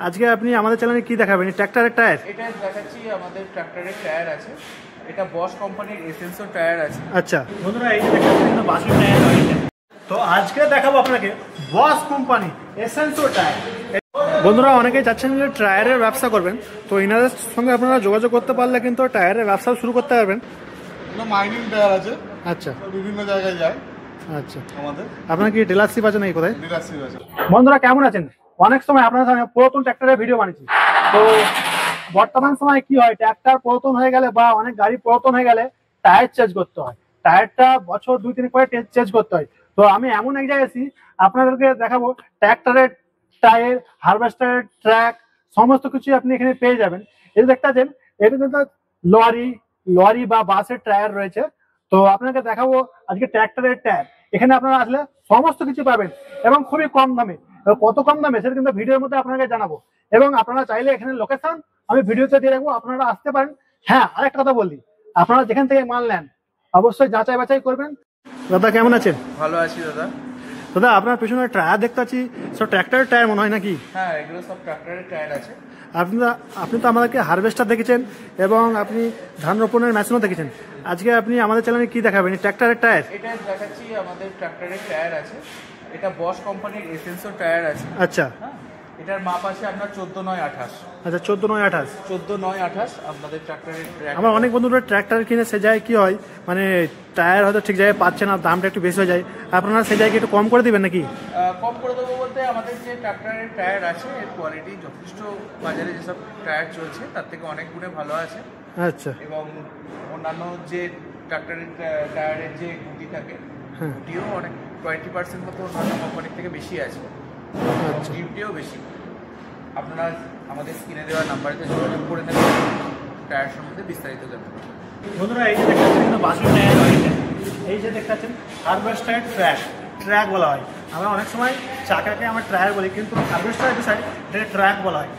আজকে আপনি আমাদের চ্যানেলে কি দেখাবেন? ট্র্যাক্টরের টায়ার। এটা দেখাচ্ছি আমাদের ট্র্যাক্টরের টায়ার আছে। এটা বস কোম্পানির এসেন্সো টায়ার আছে। আচ্ছা বন্ধুরা, এই যে দেখাচ্ছেন কিন্তু বাসের টায়ার রয়েছে। তো আজকে দেখাবো আপনাকে বস কোম্পানি এসেন্সো টায়ার। বন্ধুরা, অনেকেই চাচ্ছেন যে টায়ারের ব্যবসা করবেন, তো এনাদের সঙ্গে আপনারা যোগাযোগ করতে পারলে কিন্তু টায়ারের ব্যবসা শুরু করতে পারবেন। মাইনিং টায়ার আছে। আচ্ছা, বিভিন্ন জায়গায় যায়। আচ্ছা, আমাদের আপনার কি ডিলারশিপ আছে নাকি কোথায়? ডিলারশিপ আছে। বন্ধুরা কেমন আছেন? অনেক সময় আপনার সঙ্গে পুরাতন ট্র্যাক্টরের ভিডিও বানিয়েছি। তো বর্তমান সময় কি হয়, ট্র্যাক্টর পুরাতন হয়ে গেলে বা অনেক গাড়ি পুরাতন হয়ে গেলে টায়ার চেঞ্জ করতে হয়। টায়ারটা বছর 2-3 করে চেঞ্জ করতে হয়। তো আমি এমন এক জায়গায় আছি, আপনাদেরকে দেখাবো ট্র্যাক্টরের টায়ার, হারভেস্টারের ট্র্যাক, সমস্ত কিছু আপনি এখানে পেয়ে যাবেন। এই দেখতে পাচ্ছেন, এটা কিন্তু লরি বা বাসের টায়ার রয়েছে। তো আপনাকে দেখাবো আজকে ট্র্যাক্টরের টায়ার। এখানে আপনারা আসলে সমস্ত কিছু পাবেন এবং খুবই কম দামে। কত কম দামে সেটা কিন্তু ভিডিওর মধ্যে আপনাকে জানাবো। এবং আপনারা চাইলে এখানে লোকেশন আমি ভিডিওতে দিয়ে রাখবো, আপনারা আসতে পারেন। হ্যাঁ, আরেকটা কথা বলি, আপনারা যেখান থেকে মাল নেন অবশ্যই যাচাই বাছাই করবেন। দাদা কেমন আছেন? ভালো আছি দাদা। দাদা আপনার পেছনে টায়ার দেখতে পাচ্ছি, সব ট্র্যাক্টরের টায়ার মনে হয় নাকি? হ্যাঁ, এগুলো সব ট্র্যাক্টরের টায়ার আছে। আপনি তো আমাদেরকে হারভেস্টার দেখেছেন এবং আপনি ধান রোপণের মেশিনও দেখেছেন। আজকে আপনি আমাদের চ্যানেলে কি দেখাবেন? ট্র্যাক্টরের টায়ার। এটা দেখাচ্ছি আমাদের ট্র্যাক্টরের টায়ার আছে। এটা বস কোম্পানির এসেন্সো টায়ার আছে। আচ্ছা, হ্যাঁ, এটার মাপ আছে আপনার 14/9/28। আচ্ছা, 14/9/28। 14/9/28 আপনাদের ট্র্যাক্টরের। আমার অনেক বন্ধুরা ট্র্যাক্টর কিনে সে যায় কি হয়, মানে টায়ার হয়তো ঠিক জায়গায় পাচ্ছে না, দামটা একটু বেশি হয়ে যায়। আপনারা সেই জায়গায় একটু কম করে দিবেন নাকি? কম করে দেবো বলতে, আমাদের যে ট্র্যাক্টরের টায়ার আছে এর কোয়ালিটি যথেষ্ট বাজারে যেসব টায়ার চলছে তার থেকে অনেক গুণে ভালো আছে। আচ্ছা, এবং অন্যান্য যে ট্র্যাক্টরের টায়ারের যে গুটি থাকে, গুটিও অনেক 20% মতো অন্যান্য কোম্পানির থেকে বেশি আছে। ডিউটিও বেশি। আপনারা আমাদের স্ক্রিনে দেওয়া নাম্বারেতে যোগাযোগ করে নেবেন, টায়ার সম্বন্ধে বিস্তারিত জানতে পারবেন। বন্ধুরা, এই যে দেখতে পাচ্ছেন কিন্তু বাসের টায়ার রয়েছে। এই যে দেখতে পাচ্ছেন হারভেস্টারের ট্র্যাক বলা হয়। আমরা অনেক সময় চাকাকে আমরা টায়ার বলি, কিন্তু হারভেস্টারের বিষয়ে এটাকে ট্র্যাক বলা হয়।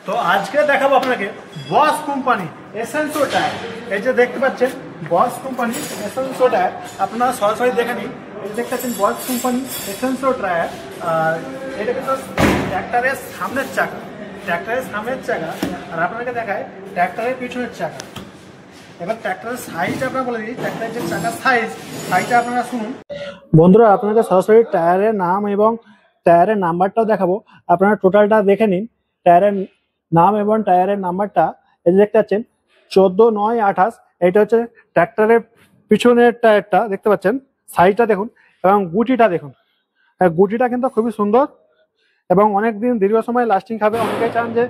তো আজকে দেখাবো আপনাকে বস কোম্পানি এসেন্সো টায়ার। এই যে দেখতে পাচ্ছেন বস কোম্পানি এসেন্সো টায়ার, আপনারা সরাসরি দেখে নিন। এই দেখতে পাচ্ছেন বস কোম্পানি এসেন্সো টায়ার। আর এটা কিন্তু ট্র্যাক্টরের সামনের চাকা, আর আপনাকে দেখায় ট্র্যাক্টরের পিছনের চাকা। এবার ট্র্যাক্টরের সাইজ আপনারা বলে দিই, ট্র্যাক্টরের যে চাকার সাইজটা আপনারা শুনুন। বন্ধুরা, আপনাকে সরাসরি টায়ারের নাম এবং টায়ারের নাম্বারটাও দেখাবো। আপনারা টোটালটা দেখে নিন, টায়ারের নাম এবং টায়ারের নাম্বারটা। এই যে দেখতে পাচ্ছেন 14/9/28। এটা হচ্ছে ট্র্যাক্টরের পিছনের টায়ারটা, দেখতে পাচ্ছেন সাইজটা দেখুন এবং গুটিটা দেখুন। গুটিটা কিন্তু খুবই সুন্দর এবং অনেকদিন দীর্ঘ সময় লাস্টিং খাবে। অনেকেই চান যে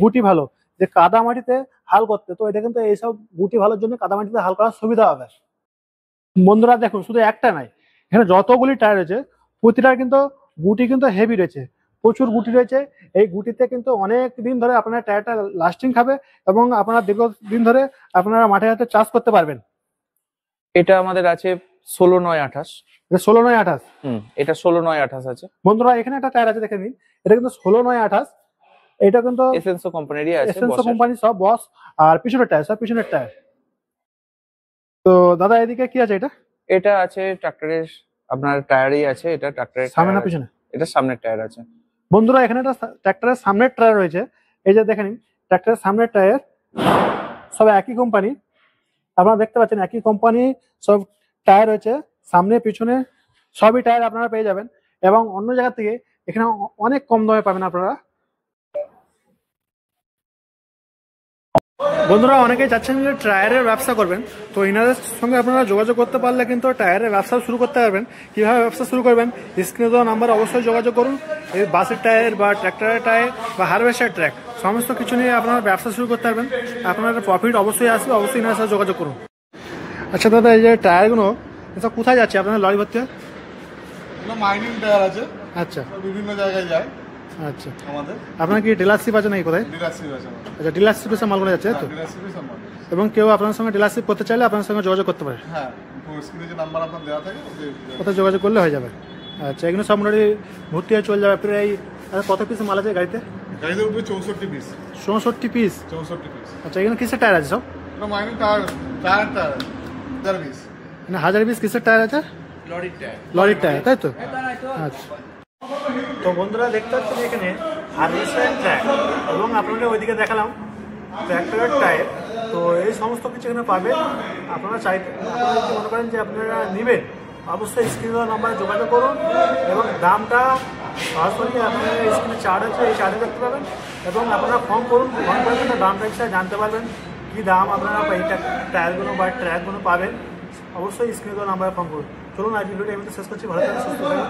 গুটি ভালো, যে কাদা মাটিতে হাল করতে, তো এটা কিন্তু এইসব গুটি ভালোর জন্য কাদা মাটিতে হাল করার সুবিধা হবে। বন্ধুরা দেখুন, শুধু একটা নাই, এখানে যতগুলি টায়ার রয়েছে প্রতিটার কিন্তু গুটি কিন্তু হেভি রয়েছে, প্রচুর গুটি রয়েছে। এই গুটিতে কিন্তু অনেক দিন ধরে আপনার টায়ারটা লাস্টিং খাবে এবং আপনারা দীর্ঘদিন ধরে আপনারা মাঠে হাতে চাষ করতে পারবেন। এটা আমাদের আছে 16/9/28। 16/9/28। এটা 16/9/28 আছে। বন্ধুরা, এখানে একটা টায়ার আছে, দেখে নিন, এটা কিন্তু 16/9/28। এটা কিন্তু এসেন্সো কোম্পানিরই আছে, এসেন্সো কোম্পানি সব বস। আর পিছনের টায়ার। তো দাদা এদিকে কি আছে? এটা আছে ট্রাক্টরের আপনার টায়ারই আছে। এটা ট্রাক্টরের সামনে না পিছনে? এটা সামনের টায়ার আছে। বন্ধুরা, এখানে একটা ট্রাক্টরের সামনের টায়ার রয়েছে। এই যে দেখে নিন, ট্রাক্টরের সামনের টায়ার সব একই কোম্পানি। আপনারা দেখতে পাচ্ছেন একই কোম্পানি সব টায়ার রয়েছে, সামনে পিছনে সবই টায়ার আপনারা পেয়ে যাবেন। এবং অন্য জায়গা থেকে এখানে অনেক কম দামে পাবেন আপনারা। বন্ধুরা, অনেকেই চাচ্ছেন যে টায়ারের ব্যবসা করবেন, তো এনাদের সঙ্গে আপনারা যোগাযোগ করতে পারলে কিন্তু টায়ারের ব্যবসা শুরু করতে পারবেন। কিভাবে ব্যবসা শুরু করবেন, স্ক্রিনে দেওয়া নাম্বার অবশ্যই যোগাযোগ করুন। এই বাসের টায়ার বা ট্র্যাক্টরের টায়ার বা হারভেস্টার ট্র্যাক সমস্ত কিছু নিয়ে আপনারা ব্যবসা শুরু করতে পারবেন। আপনার প্রফিট অবশ্যই আসবে, অবশ্যই এনাদের সাথে যোগাযোগ করুন। আচ্ছা দাদা, এই যে টায়ারগুলো এসব কোথায় যাচ্ছে আপনার লরি ভর্তি? মাইনিং টায়ার আছে। আচ্ছা, বিভিন্ন জায়গায় যায়। আচ্ছা, আমাদের আপনার কি ডিলারশিপ আছে নাকি কোথায়? ডিলারশিপ আছে। আচ্ছা, ডিলারশিপে সব মালগুলো যাচ্ছে তো? এবং কেউ আপনার সঙ্গে ডিলারশিপ করতে চাইলে আপনার সঙ্গে যোগাযোগ করতে পারে। হ্যাঁ, স্ক্রিনে যে নাম্বার আপনার দেওয়া থাকে কোথায় যোগাযোগ করলে হয়ে যাবে। আচ্ছা, এগুলো সব মোটামুটি ভর্তি হয়ে চলে যাবে। প্রায় কত পিস মাল আছে গাড়িতে? গাড়িতে উপরে 64 পিস। 64 পিস? 64 পিস। আচ্ছা, এখানে কিসের টায়ার আছে সব? Mining tyre 1000 piece. মানে 1000 পিস কিসের টায়ার আছে? লরির টায়ার, তাই তো? আচ্ছা, তো বন্ধুরা দেখতে পাচ্ছেন এখানে হারভেস্টার ট্র্যাক এবং আপনাদের ওইদিকে দেখালাম ট্র্যাক্টরের টায়ার। তো এই সমস্ত কিছু এখানে পাবেন। আপনারা আপনারা যদি মনে করেন যে আপনারা নেবেন, অবশ্যই স্ক্রিনে নাম্বারে যোগাযোগ করুন এবং দামটা সরাসরি আপনাদের স্ক্রিনে চার্ট আছে, এই চার্টে দেখতে পাবেন এবং আপনারা ফর্ম করুন, ফর্ম করে দামটা হিসাবে জানতে পারবেন কী দাম আপনারা এই টায়ারগুলো বা ট্র্যাকগুলো পাবেন। অবশ্যই স্ক্রিনে নাম্বারে ফর্ম করুন। চলুন আজ ভিডিওটা এমনিতে শেষ করছি। ভালো থাকবেন, সুস্থ থাকবেন।